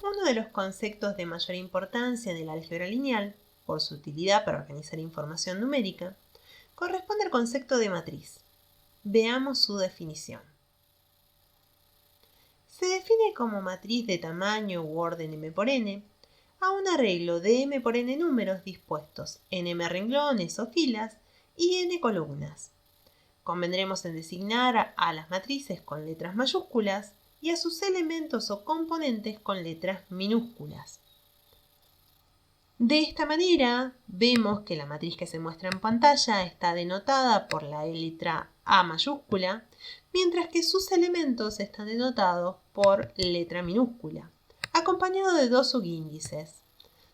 Uno de los conceptos de mayor importancia en el álgebra lineal, por su utilidad para organizar información numérica, corresponde al concepto de matriz. Veamos su definición. Se define como matriz de tamaño u orden m por n a un arreglo de m por n números dispuestos en m renglones o filas y n columnas. Convendremos en designar a las matrices con letras mayúsculas y a sus elementos o componentes con letras minúsculas. De esta manera, vemos que la matriz que se muestra en pantalla está denotada por la letra A mayúscula, mientras que sus elementos están denotados por letra minúscula, acompañado de dos subíndices,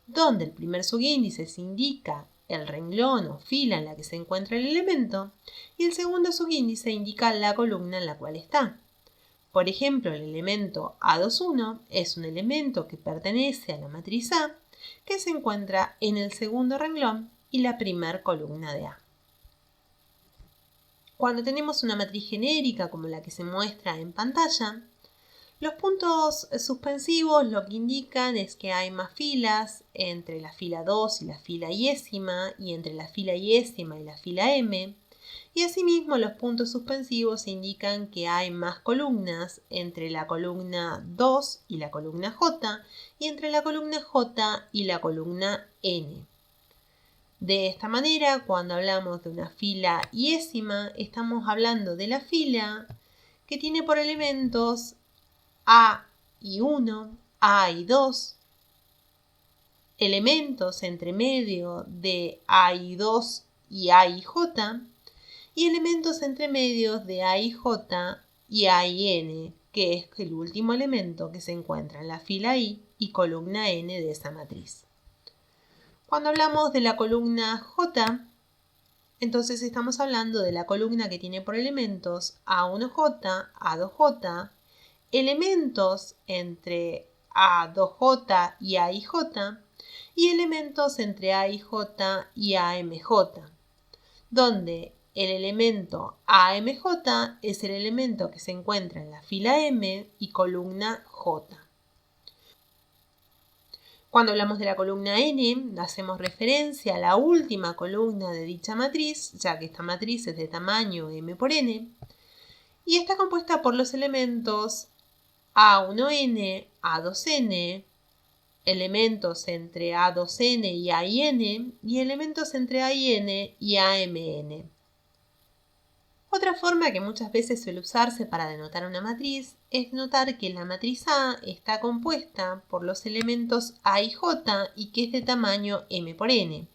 donde el primer subíndice se indica el renglón o fila en la que se encuentra el elemento y el segundo subíndice indica la columna en la cual está. Por ejemplo, el elemento A21 es un elemento que pertenece a la matriz A, que se encuentra en el segundo renglón y la primer columna de A. Cuando tenemos una matriz genérica como la que se muestra en pantalla, los puntos suspensivos lo que indican es que hay más filas entre la fila 2 y la fila iésima y entre la fila iésima y la fila m, y asimismo los puntos suspensivos indican que hay más columnas entre la columna 2 y la columna j y entre la columna j y la columna n. De esta manera, cuando hablamos de una fila iésima, estamos hablando de la fila que tiene por elementos A y 1, A y 2, elementos entre medio de A y 2 y A y J, y elementos entre medios de A y J y A y N, que es el último elemento que se encuentra en la fila I y columna N de esa matriz. Cuando hablamos de la columna J, entonces estamos hablando de la columna que tiene por elementos A1J, A2J, elementos entre A2J y AIJ y elementos entre AIJ y AMJ, donde el elemento AMJ es el elemento que se encuentra en la fila M y columna J. Cuando hablamos de la columna N, hacemos referencia a la última columna de dicha matriz, ya que esta matriz es de tamaño m por n, y está compuesta por los elementos A1n, A2n, elementos entre A2n y AIN y elementos entre AIN y AMN. Otra forma que muchas veces suele usarse para denotar una matriz es notar que la matriz A está compuesta por los elementos A y J y que es de tamaño m por n.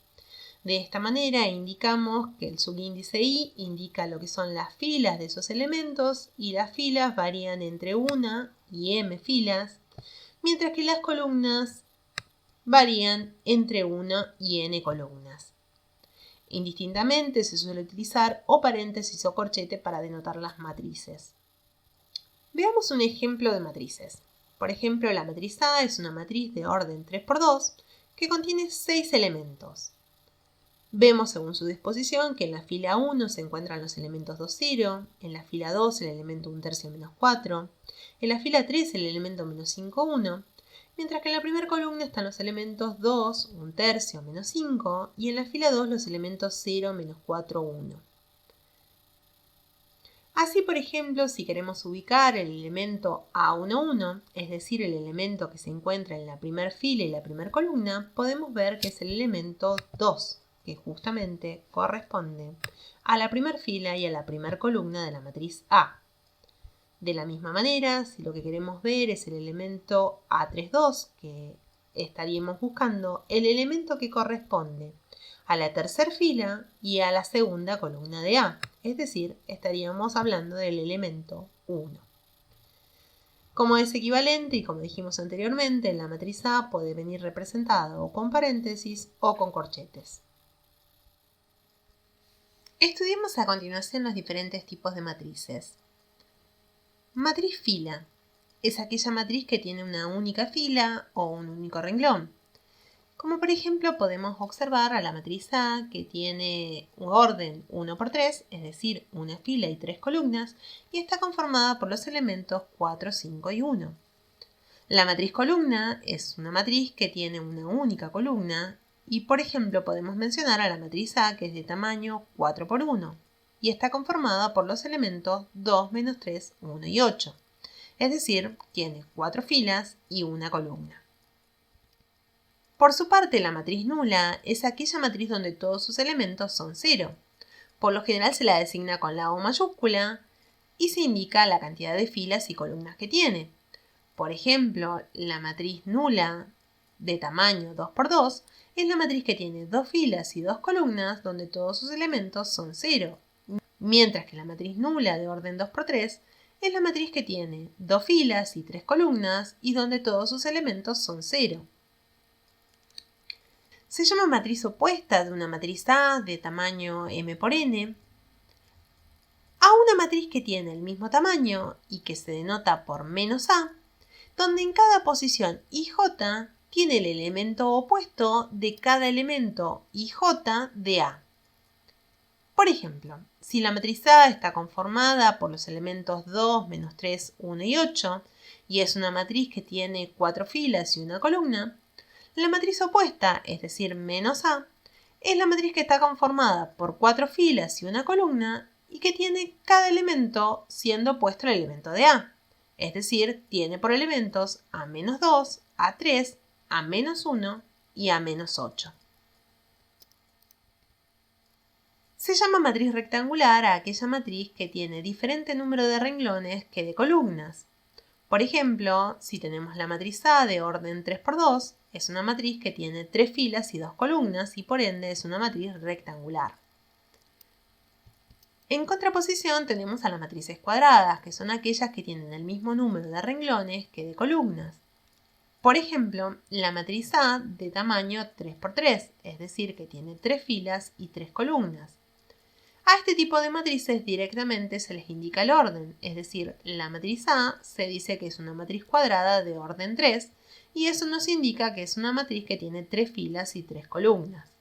De esta manera indicamos que el subíndice I indica lo que son las filas de esos elementos y las filas varían entre 1 y m filas, mientras que las columnas varían entre 1 y n columnas. Indistintamente se suele utilizar o paréntesis o corchete para denotar las matrices. Veamos un ejemplo de matrices. Por ejemplo, la matriz A es una matriz de orden 3×2 que contiene 6 elementos. Vemos según su disposición que en la fila 1 se encuentran los elementos 2, 0, en la fila 2 el elemento 1/3 menos 4, en la fila 3 el elemento menos 5, 1, mientras que en la primera columna están los elementos 2, 1/3, menos 5, y en la fila 2 los elementos 0, menos 4, 1. Así, por ejemplo, si queremos ubicar el elemento A11, es decir, el elemento que se encuentra en la primera fila y la primera columna, podemos ver que es el elemento 2, que justamente corresponde a la primera fila y a la primera columna de la matriz A. De la misma manera, si lo que queremos ver es el elemento A32, que estaríamos buscando el elemento que corresponde a la tercera fila y a la segunda columna de A, es decir, estaríamos hablando del elemento 1. Como es equivalente y como dijimos anteriormente, la matriz A puede venir representada o con paréntesis o con corchetes. Estudiemos a continuación los diferentes tipos de matrices. Matriz fila es aquella matriz que tiene una única fila o un único renglón. Como por ejemplo podemos observar a la matriz A que tiene un orden 1×3, es decir, una fila y 3 columnas, y está conformada por los elementos 4, 5 y 1. La matriz columna es una matriz que tiene una única columna y, por ejemplo, podemos mencionar a la matriz A, que es de tamaño 4 por 1 y está conformada por los elementos 2, menos 3, 1 y 8. Es decir, tiene 4 filas y una columna. Por su parte, la matriz nula es aquella matriz donde todos sus elementos son 0. Por lo general se la designa con la O mayúscula y se indica la cantidad de filas y columnas que tiene. Por ejemplo, la matriz nula de tamaño 2 por 2 es la matriz que tiene 2 filas y 2 columnas donde todos sus elementos son 0. Mientras que la matriz nula de orden 2 por 3 es la matriz que tiene 2 filas y 3 columnas y donde todos sus elementos son 0. Se llama matriz opuesta de una matriz A de tamaño m por n a una matriz que tiene el mismo tamaño y que se denota por menos A, donde en cada posición ij tiene el elemento opuesto de cada elemento ij de A. Por ejemplo, si la matriz A está conformada por los elementos 2, menos 3, 1 y 8 y es una matriz que tiene 4 filas y una columna, la matriz opuesta, es decir, menos A, es la matriz que está conformada por 4 filas y una columna y que tiene cada elemento siendo opuesto al elemento de A. Es decir, tiene por elementos A-2, A3, A-1 y A-8. Se llama matriz rectangular a aquella matriz que tiene diferente número de renglones que de columnas. Por ejemplo, si tenemos la matriz A de orden 3 por 2, es una matriz que tiene 3 filas y 2 columnas y por ende es una matriz rectangular. En contraposición tenemos a las matrices cuadradas, que son aquellas que tienen el mismo número de renglones que de columnas. Por ejemplo, la matriz A de tamaño 3 por 3, es decir, que tiene 3 filas y 3 columnas. A este tipo de matrices directamente se les indica el orden, es decir, la matriz A se dice que es una matriz cuadrada de orden 3 y eso nos indica que es una matriz que tiene 3 filas y 3 columnas.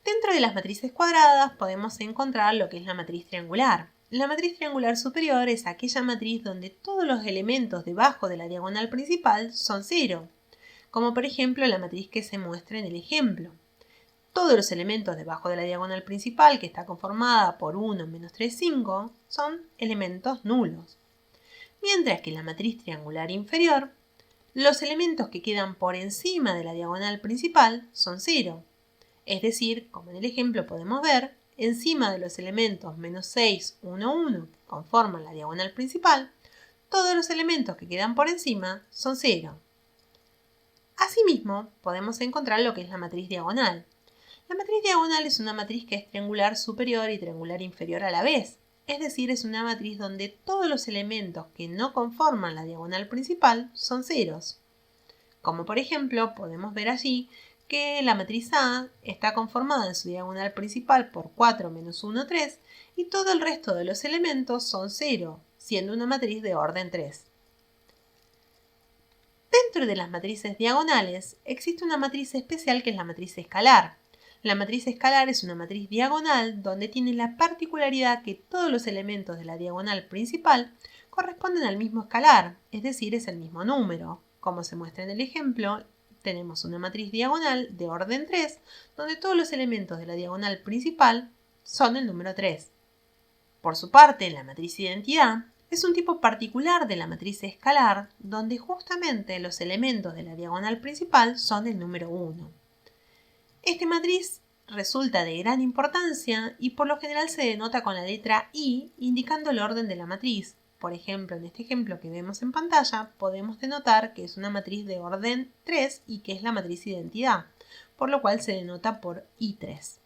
Dentro de las matrices cuadradas podemos encontrar lo que es la matriz triangular. La matriz triangular superior es aquella matriz donde todos los elementos debajo de la diagonal principal son 0, como por ejemplo la matriz que se muestra en el ejemplo. Todos los elementos debajo de la diagonal principal, que está conformada por 1, menos 3, 5, son elementos nulos. Mientras que en la matriz triangular inferior, los elementos que quedan por encima de la diagonal principal son 0. Es decir, como en el ejemplo podemos ver, encima de los elementos menos 6, 1, 1 que conforman la diagonal principal, todos los elementos que quedan por encima son 0. Asimismo, podemos encontrar lo que es la matriz diagonal. La matriz diagonal es una matriz que es triangular superior y triangular inferior a la vez. Es decir, es una matriz donde todos los elementos que no conforman la diagonal principal son ceros. Como por ejemplo, podemos ver allí que la matriz A está conformada en su diagonal principal por 4, menos 1, 3 y todo el resto de los elementos son 0, siendo una matriz de orden 3. Dentro de las matrices diagonales existe una matriz especial que es la matriz escalar. La matriz escalar es una matriz diagonal donde tiene la particularidad que todos los elementos de la diagonal principal corresponden al mismo escalar, es decir, es el mismo número. Como se muestra en el ejemplo, tenemos una matriz diagonal de orden 3, donde todos los elementos de la diagonal principal son el número 3. Por su parte, la matriz identidad es un tipo particular de la matriz escalar, donde justamente los elementos de la diagonal principal son el número 1. Esta matriz resulta de gran importancia y por lo general se denota con la letra I, indicando el orden de la matriz. Por ejemplo, en este ejemplo que vemos en pantalla, podemos denotar que es una matriz de orden 3 y que es la matriz identidad, por lo cual se denota por I3.